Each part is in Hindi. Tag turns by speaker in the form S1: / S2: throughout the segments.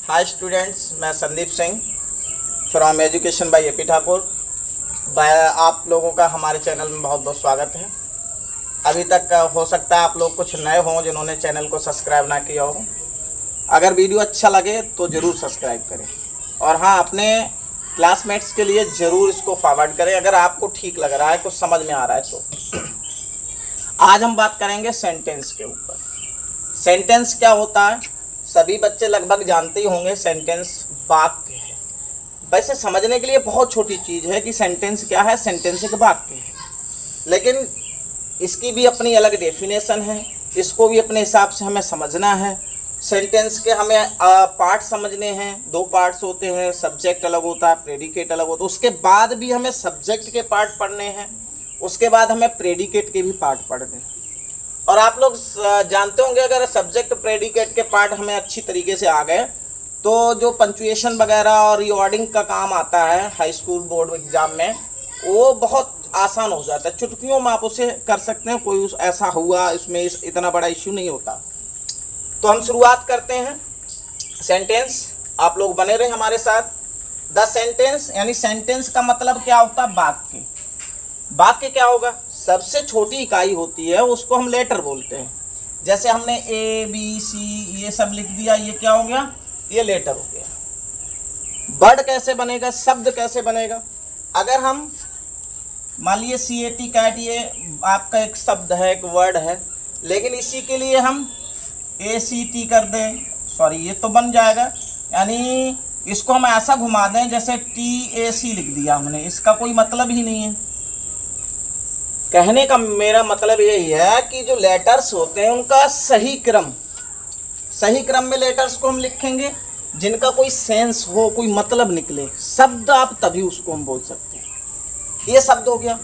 S1: हाय स्टूडेंट्स, मैं Sandeep Singh from education by AP Thakur. आप लोगों का हमारे चैनल में बहुत बहुत स्वागत है। अभी तक हो सकता है आप लोग कुछ नए हों जिन्होंने चैनल को सब्सक्राइब ना किया हो। अगर वीडियो अच्छा लगे तो ज़रूर सब्सक्राइब करें और हाँ, अपने क्लासमेट्स के लिए ज़रूर इसको फॉरवर्ड करें अगर आपको ठीक लग रहा है, कुछ समझ में आ रहा है तो। आज हम बात करेंगे सेंटेंस के ऊपर। सेंटेंस क्या होता है सभी बच्चे लगभग जानते ही होंगे। सेंटेंस वाक्य है। वैसे समझने के लिए बहुत छोटी चीज़ है कि सेंटेंस क्या है। सेंटेंस एक वाक्य है, लेकिन इसकी भी अपनी अलग डेफिनेशन है। इसको भी अपने हिसाब से हमें समझना है। सेंटेंस के हमें पार्ट समझने हैं। दो पार्ट्स होते हैं, सब्जेक्ट अलग होता है, प्रेडिकेट अलग होता है। उसके बाद भी हमें सब्जेक्ट के पार्ट पढ़ने हैं, उसके बाद हमें प्रेडिकेट के भी पार्ट पढ़ने हैं। और आप लोग जानते होंगे अगर सब्जेक्ट प्रेडिकेट के पार्ट हमें अच्छी तरीके से आ गए तो जो पंचुएशन वगैरह और रिवॉर्डिंग का काम आता है हाई स्कूल बोर्ड एग्जाम में, वो बहुत आसान हो जाता है। चुटकियों में आप उसे कर सकते हैं। कोई ऐसा हुआ इसमें इतना बड़ा इश्यू नहीं होता। तो हम शुरुआत करते हैं। सेंटेंस, आप लोग बने रहे हमारे साथ। द सेंटेंस यानी सेंटेंस का मतलब क्या होता है? वाक्य। वाक्य क्या होगा? सबसे छोटी इकाई होती है, उसको हम लेटर बोलते हैं। जैसे हमने ए बी सी ये सब लिख दिया, ये क्या हो गया? ये लेटर हो गया। वर्ड कैसे बनेगा? शब्द कैसे बनेगा? अगर हम मान लीजिए CAT कैट, ये आपका एक शब्द है, एक वर्ड है, लेकिन इसी के लिए हम ACT कर दें, सॉरी ये तो बन जाएगा। यानी इसको हम ऐसा घुमा दें जैसे TAC लिख दिया हमने, इसका कोई मतलब ही नहीं है। कहने का मेरा मतलब यही है कि जो लेटर्स होते हैं उनका सही क्रम में लेटर्स को हम लिखेंगे जिनका कोई सेंस हो, कोई मतलब निकले। शब्द आप तभी उसको हम बोल सकते हैं। ये शब्द हो गया।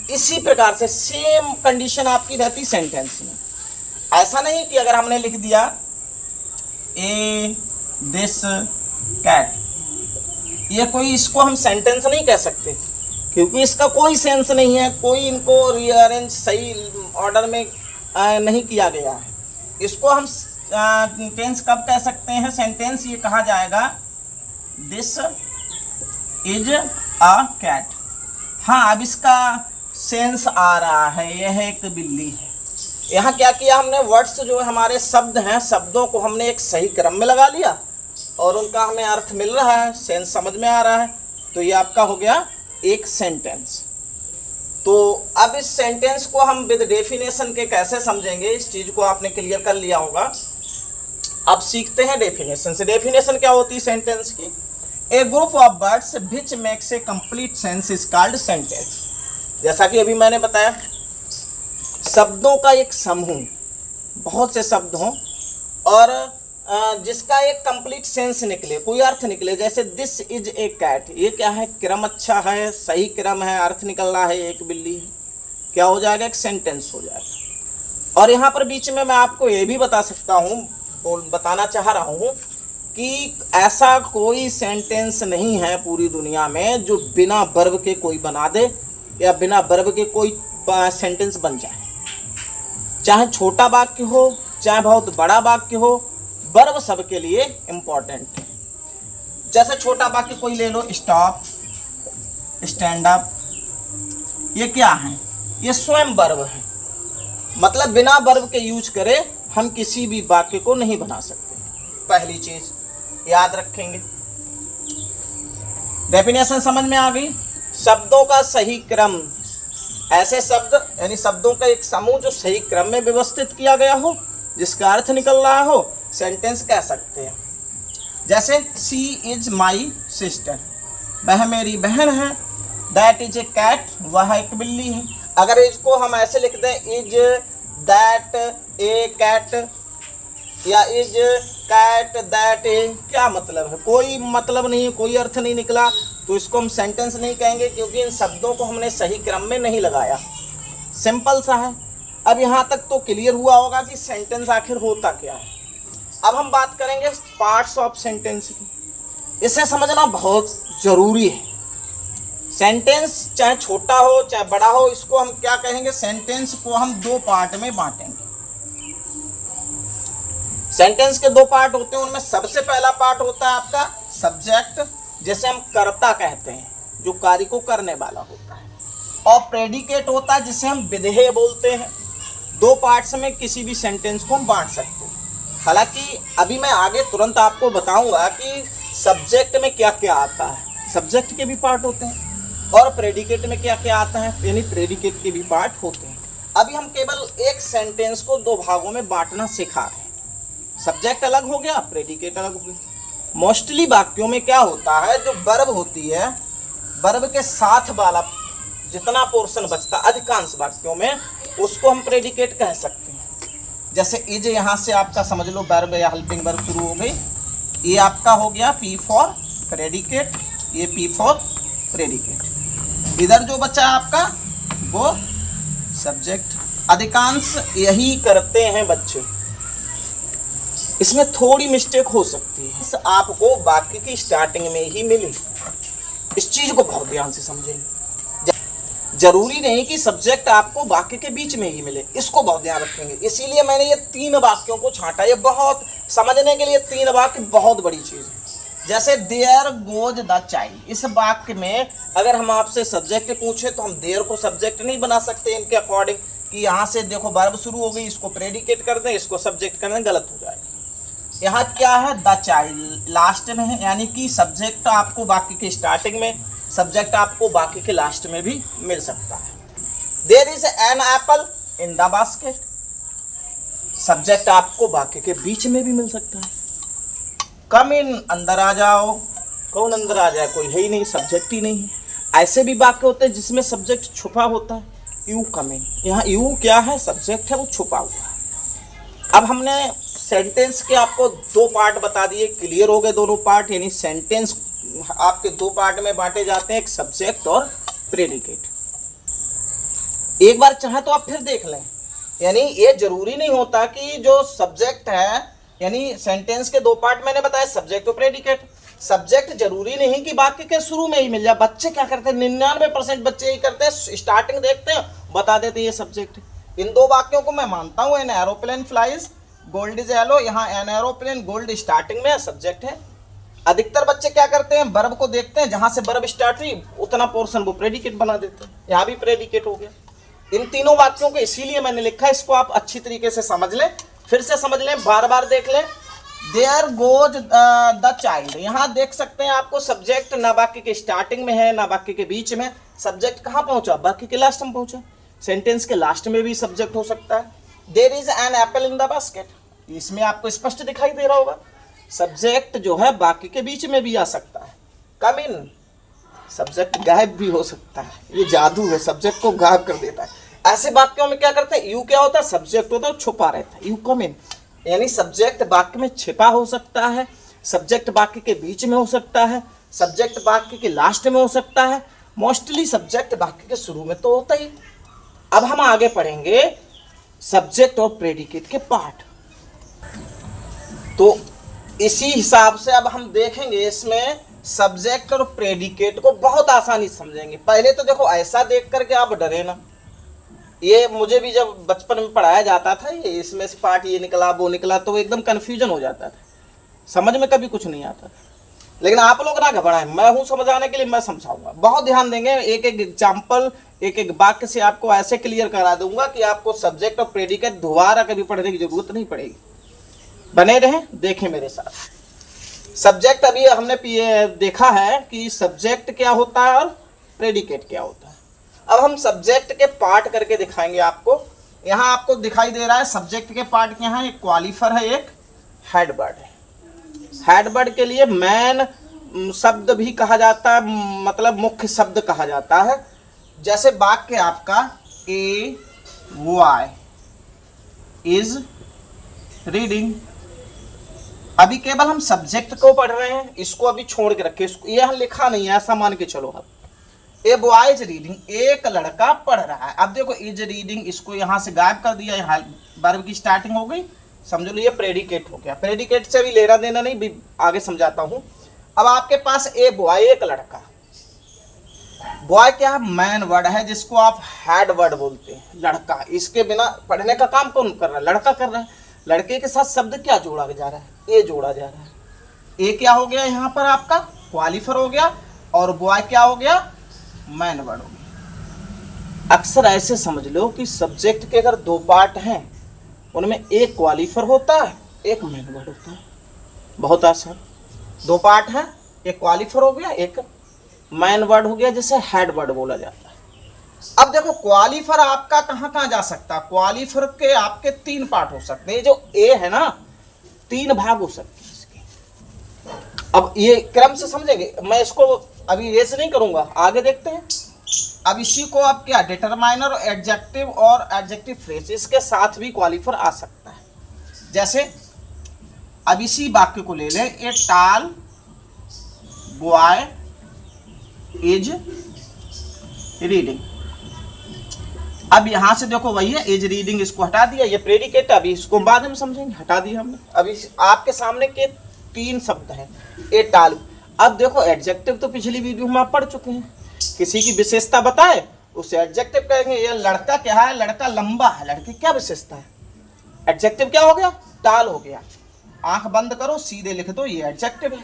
S1: इसी प्रकार से सेम कंडीशन आपकी रहती सेंटेंस में। ऐसा नहीं कि अगर हमने लिख दिया ए दिस कैट, ये कोई, इसको हम सेंटेंस नहीं कह सकते क्योंकि इसका कोई सेंस नहीं है। कोई इनको रीअरेंज सही ऑर्डर में नहीं किया गया है। इसको हम टेंस कब कह सकते हैं? सेंटेंस ये कहा जाएगा दिस इज अ कैट। हाँ, अब इसका सेंस आ रहा है। यह एक बिल्ली है। यहाँ क्या किया हमने? वर्ड्स जो हमारे शब्द हैं, शब्दों को हमने एक सही क्रम में लगा लिया और उनका हमें अर्थ मिल रहा है, सेंस समझ में आ रहा है। तो ये आपका हो गया एक सेंटेंस। तो अब इस सेंटेंस को हम विद डेफिनेशन के कैसे समझेंगे, इस चीज को आपने क्लियर कर लिया होगा। अब सीखते हैं डेफिनेशन से। डेफिनेशन क्या होती है सेंटेंस की? A group of words which makes a complete sense is called sentence. जैसा कि अभी मैंने बताया, शब्दों का एक समूह, बहुत से शब्द हों और जिसका एक कंप्लीट सेंस निकले, कोई अर्थ निकले। जैसे दिस इज ए कैट, ये क्या है? क्रम अच्छा है, सही क्रम है, अर्थ निकल रहा है, एक बिल्ली है। क्या हो जाएगा? एक सेंटेंस हो जाएगा। और यहाँ पर बीच में मैं आपको ये भी बता सकता हूँ, बताना चाह रहा हूँ कि ऐसा कोई सेंटेंस नहीं है पूरी दुनिया में जो बिना वर्ब के कोई बना दे या बिना वर्ब के कोई सेंटेंस बन जाए। चाहे छोटा वाक्य हो, चाहे बहुत बड़ा वाक्य हो, वर्ब सबके लिए इंपॉर्टेंट है। जैसे छोटा वाक्य कोई ले लो, स्टॉप, स्टैंड अप, ये क्या है? ये स्वयं वर्ब है। मतलब बिना वर्ब के यूज करे हम किसी भी वाक्य को नहीं बना सकते। पहली चीज याद रखेंगे। डेफिनेशन समझ में आ गई। शब्दों का सही क्रम, ऐसे शब्द यानी शब्दों का एक समूह जो सही क्रम में व्यवस्थित किया गया हो, जिसका अर्थ निकल रहा हो, सेंटेंस कह सकते हैं। जैसे शी इज माई सिस्टर, वह मेरी बहन है। दैट इज ए कैट, वह एक बिल्ली है। अगर इसको हम ऐसे लिख दें इज दैट ए कैट या इज कैट दैट ए, क्या मतलब है? कोई मतलब नहीं है, कोई अर्थ नहीं निकला, तो इसको हम सेंटेंस नहीं कहेंगे क्योंकि इन शब्दों को हमने सही क्रम में नहीं लगाया। सिंपल सा है। अब यहाँ तक तो क्लियर हुआ होगा कि सेंटेंस आखिर होता क्या है। अब हम बात करेंगे पार्ट्स ऑफ सेंटेंस की। इसे समझना बहुत ज़रूरी है। सेंटेंस चाहे छोटा हो चाहे बड़ा हो, इसको हम क्या कहेंगे? सेंटेंस को हम दो पार्ट में बांटेंगे। सेंटेंस के दो पार्ट होते हैं, उनमें सबसे पहला पार्ट होता है आपका सब्जेक्ट, जैसे हम कर्ता कहते हैं, जो कार्य को करने वाला होता है, और प्रेडिकेट होता है जिसे हम विधेय बोलते हैं। दो पार्ट्स में किसी भी सेंटेंस को हम बांट सकते हैं। हालांकि अभी मैं आगे तुरंत आपको बताऊंगा कि सब्जेक्ट में क्या क्या आता है, सब्जेक्ट के भी पार्ट होते हैं, और प्रेडिकेट में क्या क्या आता है, यानी प्रेडिकेट के भी पार्ट होते हैं। अभी हम केवल एक सेंटेंस को दो भागों में बांटना सिखा रहे हैं। सब्जेक्ट अलग हो गया, प्रेडिकेट अलग हो गया। मोस्टली वाक्यों में क्या होता है, जो वर्ब होती है, वर्ब के साथ वाला जितना पोर्शन बचता, अधिकांश वाक्यों में उसको हम प्रेडिकेट कह सकते हैं। जैसे इज, यहाँ से आपका समझ लो वर्ब या हेल्पिंग वर्ब शुरू हो गई, ये आपका हो गया पी फॉर प्रेडिकेट, ये पी फॉर प्रेडिकेट। इधर जो बचा आपका वो सब्जेक्ट। अधिकांश यही करते हैं बच्चे, इसमें थोड़ी मिस्टेक हो सकती है, इस आपको वाक्य की स्टार्टिंग में ही मिली। इस चीज को बहुत ध्यान से समझेंगे। जरूरी नहीं कि सब्जेक्ट आपको वाक्य के बीच में ही मिले, इसको बहुत ध्यान रखेंगे। इसीलिए मैंने ये तीन वाक्यों को छांटा। ये बहुत समझने के लिए तीन वाक्य बहुत बड़ी चीज है। जैसे देयर गोज द चाइल्ड, इस वाक्य में अगर हम आपसे सब्जेक्ट पूछे तो हम देयर को सब्जेक्ट नहीं बना सकते इनके अकॉर्डिंग, कि यहाँ से देखो वर्ब शुरू हो गई, इसको प्रेडिकेट कर दें, इसको सब्जेक्ट कर दें, गलत हो जाएगा। यहाँ क्या है, द चाइल्ड लास्ट में है, यानी कि सब्जेक्ट आपको वाक्य के स्टार्टिंग में, सब्जेक्ट आपको वाक्य के लास्ट में भी मिल सकता है। There is an apple in the basket, subject आपको वाक्य के बीच में भी मिल सकता है। कम इन, अंदर आ जाओ, कौन अंदर आ जाए, कोई है ही नहीं, सब्जेक्ट ही नहीं है। ऐसे भी वाक्य होते हैं जिसमें सब्जेक्ट छुपा होता है, यू कम इन, यहाँ यू क्या है, सब्जेक्ट है, वो छुपा हुआ है। अब हमने सेंटेंस के आपको दो पार्ट बता दिए, क्लियर हो गए दोनों पार्ट, यानी सेंटेंस आपके दो पार्ट में बांटे जाते हैं, एक सब्जेक्ट और प्रेडिकेट। एक बार चाहे तो आप फिर देख लें, यानी ये जरूरी नहीं होता कि जो सब्जेक्ट है, यानी सेंटेंस के दो पार्ट मैंने बताया, सब्जेक्ट और प्रेडिकेट। सब्जेक्ट जरूरी नहीं कि वाक्य के शुरू में ही मिल जाए। बच्चे क्या करते हैं, 99% बच्चे यही करते हैं, स्टार्टिंग देखते हैं, बता देते हैं ये सब्जेक्ट। इन दो वाक्यों को मैं मानता हूँ, an aeroplane flies gold is yellow, यहाँ एन एरोप्लेन गोल्ड स्टार्टिंग में सब्जेक्ट है। अधिकतर बच्चे क्या करते हैं, वर्ब को देखते हैं, जहां से वर्ब स्टार्ट हुई उतना पोर्शन वो प्रेडिकेट बना देते हैं, यहाँ भी प्रेडिकेट हो गया। इन तीनों वाक्यों को इसीलिए मैंने लिखा है, इसको आप अच्छी तरीके से समझ लें, फिर से समझ लें, बार बार देख लें। देयर गोज द चाइल्ड, यहाँ देख सकते हैं आपको सब्जेक्ट ना वाक्य के स्टार्टिंग में है ना वाक्य के बीच में, सब्जेक्ट कहाँ पहुंचा, वाक्य के लास्ट में पहुंचा। सेंटेंस के लास्ट में भी सब्जेक्ट हो सकता है। There is an apple in the basket, इसमें आपको स्पष्ट दिखाई दे रहा होगा, सब्जेक्ट जो है वाक्य के बीच में भी आ सकता है। कम इन, सब्जेक्ट गायब भी हो सकता है, ये जादू है, सब्जेक्ट को गायब कर देता है। ऐसे वाक्यों में क्या करते हैं, यू क्या होता है, सब्जेक्ट होता है, छुपा रहता है, यू कम इन, यानी सब्जेक्ट वाक्य में छिपा हो सकता है, सब्जेक्ट वाक्य के बीच में हो सकता है, सब्जेक्ट वाक्य के लास्ट में हो सकता है, मोस्टली सब्जेक्ट वाक्य के शुरू में तो होता ही। अब हम आगे पढ़ेंगे सब्जेक्ट और प्रेडिकेट के पार्ट, तो इसी हिसाब से अब हम देखेंगे इसमें सब्जेक्ट और प्रेडिकेट को बहुत आसानी से समझेंगे। पहले तो देखो ऐसा देख करके आप डरे ना, ये मुझे भी जब बचपन में पढ़ाया जाता था, ये इसमें से पार्ट ये निकला वो निकला, तो एकदम कन्फ्यूजन हो जाता था, समझ में कभी कुछ नहीं आता था। लेकिन आप लोग ना घबराएं, मैं हूँ समझाने के लिए, मैं समझाऊंगा, बहुत ध्यान देंगे। एक एक एग्जाम्पल, एक एक वाक्य से आपको ऐसे क्लियर करा दूंगा कि आपको सब्जेक्ट और प्रेडिकेट दोबारा कभी पढ़ने की जरूरत नहीं पड़ेगी। बने रहें, देखें मेरे साथ। सब्जेक्ट अभी हमने देखा है कि सब्जेक्ट क्या होता है और प्रेडिकेट क्या होता है। अब हम सब्जेक्ट के पार्ट करके दिखाएंगे आपको। यहाँ आपको दिखाई दे रहा है सब्जेक्ट के पार्ट क्या है, एक क्वालिफर है, एक हेडवर्ड है। हेडवर्ड के लिए मैन शब्द भी कहा जाता है, मतलब मुख्य शब्द कहा जाता है। जैसे वाक्य आपका ए बॉय इज रीडिंग, अभी केवल हम सब्जेक्ट को पढ़ रहे हैं, इसको अभी छोड़ के रखे, इसको यह लिखा नहीं है, ऐसा मान के चलो। अब ए बॉय इज रीडिंग, एक लड़का पढ़ रहा है। अब देखो इज रीडिंग, इसको यहाँ से गायब कर दिया, यहाँ वर्ब की स्टार्टिंग हो गई, समझ लो ये प्रेडिकेट हो गया। प्रेडिकेट से भी लेना देना नहीं, भी आगे समझाता हूँ। अब आपके पास ए बॉय, एक लड़का, बॉय क्या है, मैन वर्ड है, जिसको आप हेड वर्ड बोलते हैं, लड़का। इसके बिना पढ़ने का काम कौन कर रहा है, लड़का कर रहा है। लड़के के साथ शब्द क्या जोड़ा जा रहा है, ए जोड़ा जा रहा है। ए क्या हो गया यहाँ पर आपका क्वालिफर हो गया, और बॉय क्या हो गया, मैन वर्ड हो गया। अक्सर ऐसे समझ लो कि सब्जेक्ट के अगर दो पार्ट हैं उनमें एक क्वालिफर होता है, एक मैन वर्ड होता है। बहुत आसान, दो पार्ट है, एक क्वालिफर हो गया, एक मैन वर्ड हो गया, जिसे हेड वर्ड बोला जाता है। अब देखो क्वालिफर आपका कहाँ कहाँ जा सकता है। क्वालिफर के आपके तीन पार्ट हो सकते हैं। जो ए है ना, तीन भाग हो सकते हैं इसके। अब ये क्रम से समझेंगे, मैं इसको अभी रेस नहीं करूंगा, आगे देखते हैं। अब इसी को आप क्या, डिटरमाइनर, एडजेक्टिव और एडजेक्टिव फ्रेज, इसके साथ भी क्वालिफर आ सकता है। जैसे अब इसी वाक्य को ले लें, ए टाल बॉय इज रीडिंग। अब यहां से देखो वही है, इज रीडिंग, इसको हटा दिया, ये प्रेडिकेट, अभी इसको बाद में समझेंगे, हटा दिया हमने। अभी आपके सामने के तीन शब्द हैं, ए टाल। अब देखो एडजेक्टिव तो पिछली वीडियो में आप पढ़ चुके हैं, किसी की विशेषता बताए उसे एडजेक्टिव कहेंगे। ये लड़का क्या है, लड़का लंबा है, लड़के क्या विशेषता है, एडजेक्टिव क्या हो गया, टाल हो गया। आंख बंद करो, सीधे लिख दो, ये एडजेक्टिव है।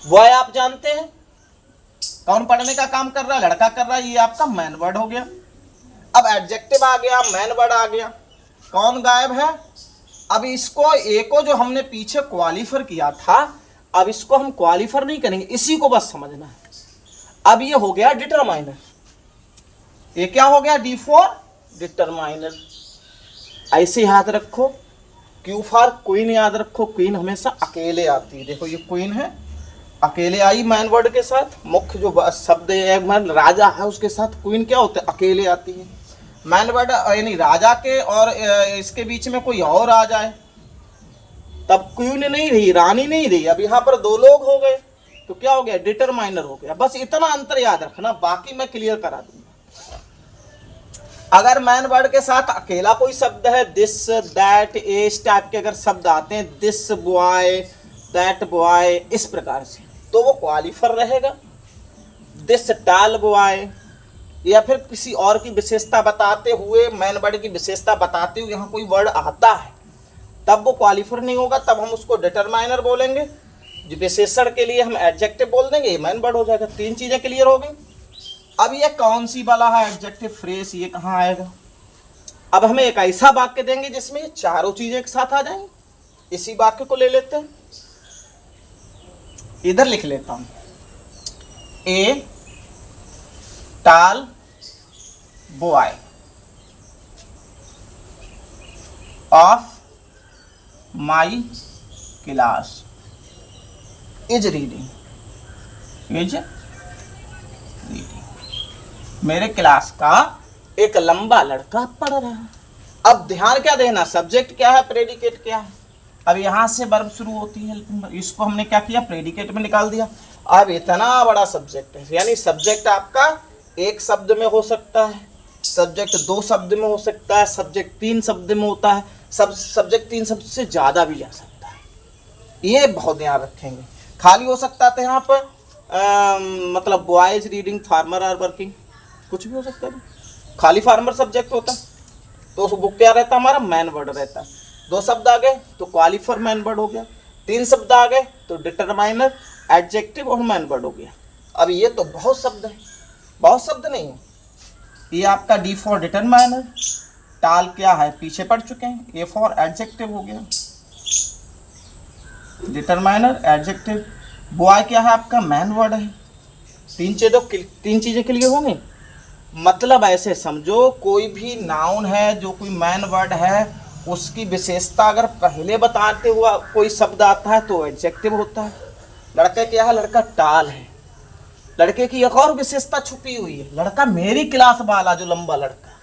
S1: बॉय आप जानते हैं कौन पढ़ने का काम कर रहा है, लड़का कर रहा है, ये आपका मैन वर्ड हो गया। अब एडजेक्टिव आ गया, मैन वर्ड आ गया, कौन गायब है। अब इसको ए को जो हमने पीछे क्वालिफर किया था, अब इसको हम क्वालिफर नहीं करेंगे, इसी को बस समझना है। अब ये हो गया डिटरमाइनर, ये क्या हो गया, डी फॉर डिटरमाइनर। ऐसे याद रखो, क्यू फॉर क्वीन याद रखो, क्वीन हमेशा अकेले आती है। देखो ये क्वीन है, अकेले आई मैन वर्ड के साथ। मुख्य जो शब्द है राजा है, उसके साथ क्वीन क्या होता है, अकेले आती है। मैन वर्ड यानी राजा के और इसके बीच में कोई और आ जाए तब क्वीन नहीं रही, रानी नहीं रही, अब यहाँ पर दो लोग हो गए तो क्या हो गया, डिटरमाइनर हो गया। बस इतना अंतर याद रखना, बाकी मैं क्लियर करा दूंगा। अगर मैन वर्ड के साथ अकेला कोई शब्द है, दिस दैट इस टाइप के अगर शब्द आते हैं, दिस बॉय दैट बॉय, इस प्रकार से, तो वो क्वालिफर रहेगा। दिस टाल बॉय, या फिर किसी और की विशेषता बताते हुए, मैन वर्ड की विशेषता बताते हुए यहाँ कोई वर्ड आता है, तब वो क्वालिफर नहीं होगा, तब हम उसको डिटरमाइनर बोलेंगे। जो विशेषण के लिए हम एडजेक्टिव बोल देंगे, ये मैन वर्ड हो जाएगा। तीन चीजें क्लियर हो गई। अब ये कौन सी वाला है एडजेक्टिव फ्रेज, ये कहाँ आएगा। अब हमें एक ऐसा वाक्य देंगे जिसमें ये चारों चीजें एक साथ आ जाएंगी। इसी वाक्य को ले लेते हैं, इधर लिख लेता हूं, ए टाल boy of my class is reading, is reading. मेरे क्लास का एक लंबा लड़का पढ़ रहा है। अब ध्यान क्या देना, सब्जेक्ट क्या है, प्रेडिकेट क्या है। अब यहां से वर्ब शुरू होती है, इसको हमने क्या किया, प्रेडिकेट में निकाल दिया। अब इतना बड़ा सब्जेक्ट है, यानी सब्जेक्ट आपका एक शब्द में हो सकता है, सब्जेक्ट दो शब्द में हो सकता है, सब्जेक्ट तीन शब्द में होता है, सब्जेक्ट तीन शब्द से ज्यादा भी जा सकता है। ये बहुत ध्यान रखेंगे। खाली हो सकता था यहाँ पर मतलब boys reading, farmer are working, कुछ भी हो सकता है। खाली फार्मर सब्जेक्ट होता तो वो क्या रहता, हमारा मैन वर्ड रहता। दो शब्द आ गए तो क्वालिफर मैन वर्ड हो गया, तीन शब्द आ गए तो डिटरमाइनर, एडजेक्टिव और मैन वर्ड हो गया। अब ये तो बहुत शब्द है, बहुत शब्द नहीं है। ये आपका डी फॉर डिटरमाइनर, टाल क्या है पीछे पढ़ चुके हैं, ए फॉर एडजेक्टिव हो गया, डिटरमाइनर, एडजेक्टिव, बॉय क्या है आपका मैन वर्ड है। तीन चीजें क्लियर होंगी। मतलब ऐसे समझो, कोई भी नाउन है जो कोई मैन वर्ड है, उसकी विशेषता अगर पहले बताते हुआ कोई शब्द आता है तो एडजेक्टिव होता है। लड़का क्या है, लड़का टाल है। लड़के की एक और विशेषता छुपी हुई है, लड़का मेरी क्लास वाला, जो लंबा लड़का।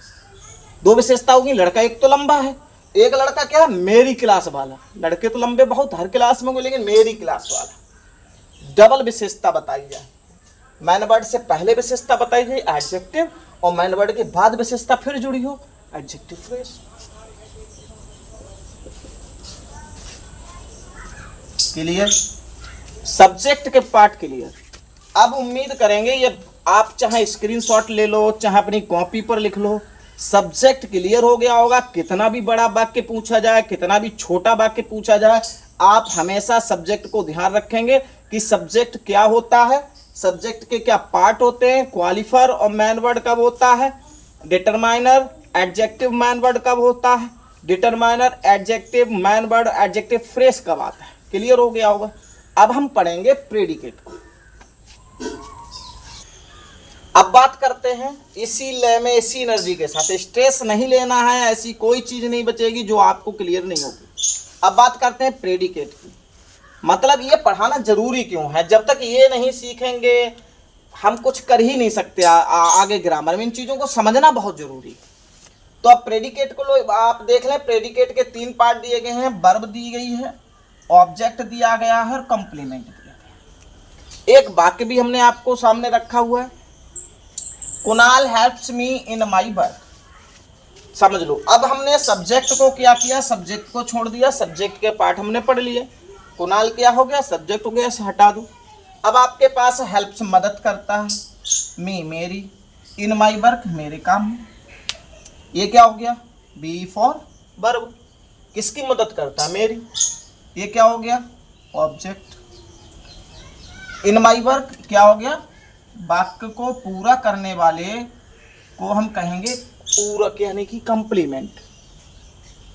S1: दो विशेषता होगी, लड़का एक तो लंबा है, एक लड़का क्या है, मेरी क्लास वाला। लड़के तो लंबे बहुत हर क्लास में, लेकिन मेरी क्लास वाला। डबल विशेषता बताई जाए, मैन वर्ड से पहले विशेषता बताई जाए एडजेक्टिव, और मैन वर्ड के बाद विशेषता फिर जुड़ी हो एडजेक्टिव फ्रेज। क्लियर, सब्जेक्ट के पार्ट क्लियर। अब उम्मीद करेंगे ये आप चाहे स्क्रीनशॉट ले लो, चाहे अपनी कॉपी पर लिख लो, सब्जेक्ट क्लियर हो गया होगा। कितना भी बड़ा वाक्य पूछा जाए, कितना भी छोटा वाक्य पूछा जाए, आप हमेशा सब्जेक्ट को ध्यान रखेंगे कि सब्जेक्ट क्या होता है, सब्जेक्ट के क्या पार्ट होते हैं, क्वालिफायर और मेन वर्ड कब होता है, डिटरमाइनर, एडजेक्टिव, मेन वर्ड कब होता है, determiner, adjective, main word, adjective phrase कब आता है। क्लियर हो गया होगा। अब हम पढ़ेंगे प्रेडिकेट को। अब बात करते हैं इसी लय में, इसी एनर्जी के साथ, स्ट्रेस नहीं लेना है, ऐसी कोई चीज नहीं बचेगी जो आपको क्लियर नहीं होगी। अब बात करते हैं प्रेडिकेट की। मतलब ये पढ़ाना जरूरी क्यों है, जब तक ये नहीं सीखेंगे हम कुछ कर ही नहीं सकते आगे ग्रामर में। इन चीजों को समझना बहुत जरूरी है। तो अब प्रेडिकेट को लो, आप देख लें, प्रेडिकेट के 3 पार्ट दिए गए हैं, वर्ब दी गई है, ऑब्जेक्ट दिया गया है और कंप्लीमेंट दिया गया है। एक वाक्य भी हमने आपको सामने रखा हुआ है, Kunal helps me in my work. समझ लो, अब हमने सब्जेक्ट को क्या किया, सब्जेक्ट को छोड़ दिया, सब्जेक्ट के पार्ट हमने पढ़ लिए। कुणाल क्या हो गया, सब्जेक्ट हो गया, इसे हटा दो। अब आपके पास हेल्प्स मदद करता है, मी मेरी, इन माई वर्क मेरे काम में, ये क्या हो गया, बी फॉर वर्ब, किसकी मदद करता है, मेरी, ये क्या हो गया, ऑब्जेक्ट। इन माई वर्क क्या हो गया, वाक्य को पूरा करने वाले को हम कहेंगे पूरक यानी कि कंप्लीमेंट।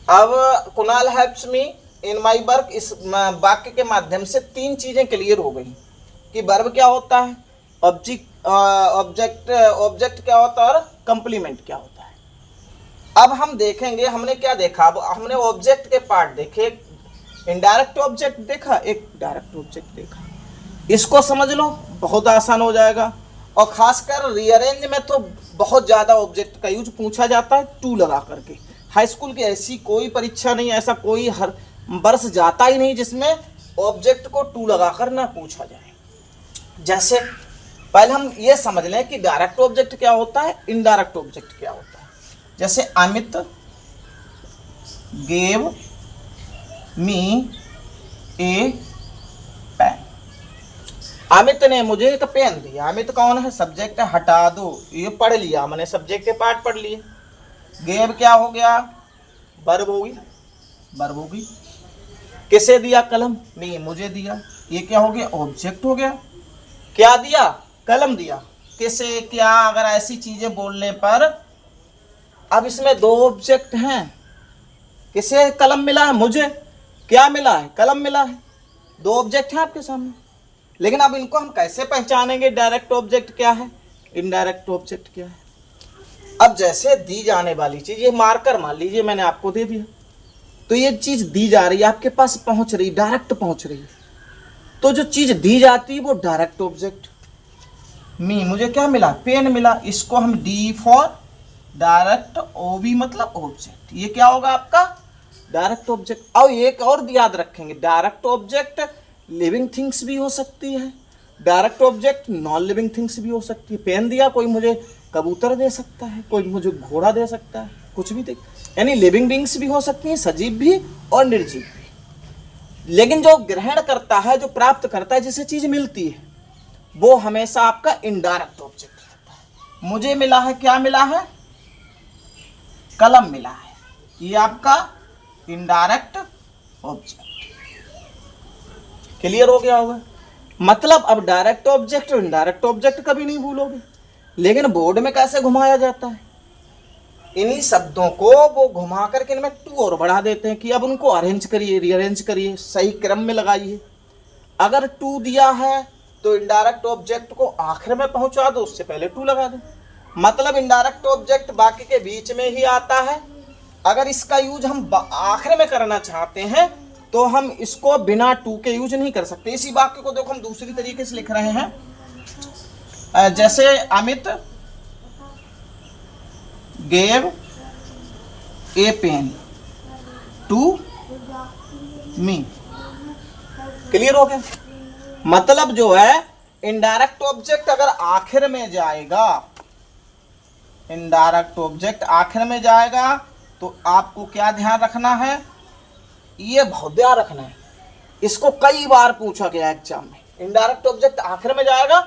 S1: अब Kunal helps me in my work, इस वाक्य के माध्यम से 3 चीजें क्लियर हो गई कि वर्ब क्या होता है, ऑब्जेक्ट क्या होता है और कंप्लीमेंट क्या होता है। अब हम देखेंगे, हमने क्या देखा, अब हमने ऑब्जेक्ट के पार्ट देखे, इनडायरेक्ट ऑब्जेक्ट देखा, एक डायरेक्ट ऑब्जेक्ट देखा। इसको समझ लो, बहुत आसान हो जाएगा। और खासकर रीअरेंज में तो बहुत ज़्यादा ऑब्जेक्ट का यूज पूछा जाता है टू लगा करके। हाई स्कूल की ऐसी कोई परीक्षा नहीं, ऐसा कोई हर वर्ष जाता ही नहीं जिसमें ऑब्जेक्ट को टू लगाकर ना पूछा जाए। जैसे पहले हम ये समझ लें कि डायरेक्ट ऑब्जेक्ट क्या होता है, इनडायरेक्ट ऑब्जेक्ट क्या होता है। जैसे अमित गेव मी ए पेन, अमित ने मुझे एक पेन दिया। अमित कौन है, सब्जेक्ट है, हटा दो, ये पढ़ लिया मैंने, सब्जेक्ट के पार्ट पढ़ लिए। गेव क्या हो गया, वर्ब होगी, वर्ब होगी। किसे दिया, कलम, मी मुझे दिया, ये क्या हो गया, ऑब्जेक्ट हो गया। क्या दिया, कलम दिया, किसे, क्या, अगर ऐसी चीजें बोलने पर, अब इसमें 2 ऑब्जेक्ट हैं, किसे कलम मिला है, मुझे क्या मिला है, कलम मिला है, 2 ऑब्जेक्ट हैं आपके सामने। लेकिन अब इनको हम कैसे पहचानेंगे, डायरेक्ट ऑब्जेक्ट क्या है, इनडायरेक्ट ऑब्जेक्ट क्या है। अब जैसे दी जाने वाली चीज, ये मार्कर मान लीजिए मैंने आपको दे दिया, तो ये चीज दी जा रही है, आपके पास पहुंच रही, डायरेक्ट पहुंच रही है। तो जो चीज दी जाती है वो डायरेक्ट ऑब्जेक्ट। मी मुझे क्या मिला, पेन मिला, इसको हम डी फॉर डायरेक्ट, ओबी मतलब ऑब्जेक्ट, ये क्या होगा आपका डायरेक्ट ऑब्जेक्ट। और एक और याद रखेंगे, डायरेक्ट ऑब्जेक्ट लिविंग थिंग्स भी हो सकती है, direct object non living things भी हो सकती है। पेन दिया, कोई मुझे कबूतर दे सकता है, कोई मुझे घोड़ा दे सकता है, कुछ भी दे, यानी लिविंग बींग्स भी हो सकती हैं, सजीव भी और निर्जीव भी। लेकिन जो ग्रहण करता है, जो प्राप्त करता है, जिसे चीज मिलती है, वो हमेशा आपका इनडायरेक्ट ऑब्जेक्ट रहता है। मुझे मिला है, क्या मिला है, कलम मिला है, ये आपका इनडायरेक्ट ऑब्जेक्ट। क्लियर हो गया होगा। मतलब अब डायरेक्ट ऑब्जेक्ट और इनडायरेक्ट ऑब्जेक्ट कभी नहीं भूलोगे। लेकिन बोर्ड में कैसे घुमाया जाता है, इन्हीं शब्दों को वो घुमा करके इनमें टू और बढ़ा देते हैं कि अब उनको अरेंज करिए, रीअरेंज करिए, सही क्रम में लगाइए। अगर टू दिया है तो इनडायरेक्ट ऑब्जेक्ट को आखिर में पहुंचा दो, उससे पहले टू लगा दो। मतलब इनडायरेक्ट ऑब्जेक्ट वाक्य के बीच में ही आता है। अगर इसका यूज हम आखिर में करना चाहते हैं तो हम इसको बिना टू के यूज नहीं कर सकते। इसी वाक्य को देखो हम दूसरी तरीके से लिख रहे हैं, जैसे Amit gave a pen to me. Clear हो गया। मतलब जो है इनडायरेक्ट ऑब्जेक्ट अगर आखिर में जाएगा, इनडायरेक्ट ऑब्जेक्ट आखिर में जाएगा तो आपको क्या ध्यान रखना है, ये बहुत ध्यान रखना है। इसको कई बार पूछा गया एग्जाम में। इनडायरेक्ट ऑब्जेक्ट आखिर में जाएगा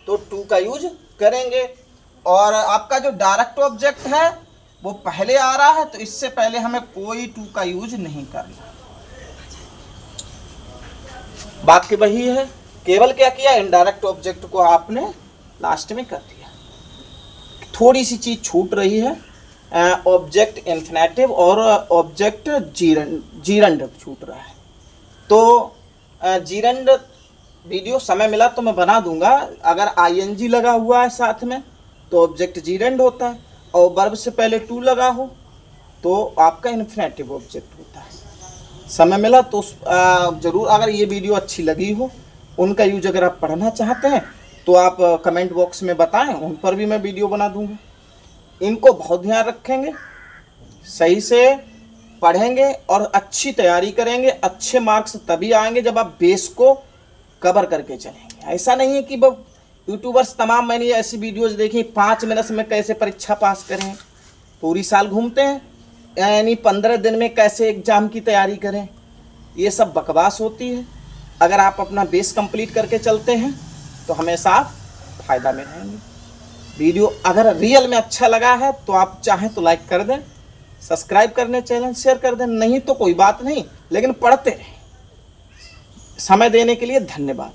S1: तो टू का यूज करेंगे, और आपका जो डायरेक्ट ऑब्जेक्ट है वो पहले आ रहा है, तो इससे पहले हमें कोई टू का यूज नहीं करना। बाकी वही है, केवल क्या किया, इनडायरेक्ट ऑब्जेक्ट को आपने लास्ट में कर दिया। थोड़ी सी चीज छूट रही है, ऑब्जेक्ट इन्फिनेटिव और ऑब्जेक्ट जीरंड छूट रहा है। तो जीरंड वीडियो समय मिला तो मैं बना दूंगा। अगर आईएनजी लगा हुआ है साथ में तो ऑब्जेक्ट जीरंड होता है, और वर्ब से पहले टू लगा हो तो आपका इन्फिनेटिव ऑब्जेक्ट होता है। समय मिला तो ज़रूर, अगर ये वीडियो अच्छी लगी हो, उनका यूज अगर आप पढ़ना चाहते हैं तो आप कमेंट बॉक्स में बताएं, उन पर भी मैं वीडियो बना दूंगा। इनको बहुत ध्यान रखेंगे, सही से पढ़ेंगे और अच्छी तैयारी करेंगे। अच्छे मार्क्स तभी आएंगे जब आप बेस को कवर करके चलेंगे। ऐसा नहीं है कि यूट्यूबर्स तमाम, मैंने ऐसी वीडियोस देखी 5 मिनट में कैसे परीक्षा पास करें, पूरी साल घूमते हैं, यानी 15 दिन में कैसे एग्जाम की तैयारी करें। ये सब बकवास होती है। अगर आप अपना बेस कंप्लीट करके चलते हैं तो हमेशा आप फायदा में रहेंगे। वीडियो अगर रियल में अच्छा लगा है तो आप चाहें तो लाइक कर दें, सब्सक्राइब करने चैनल शेयर कर दें, नहीं तो कोई बात नहीं, लेकिन पढ़ते रहें। समय देने के लिए धन्यवाद।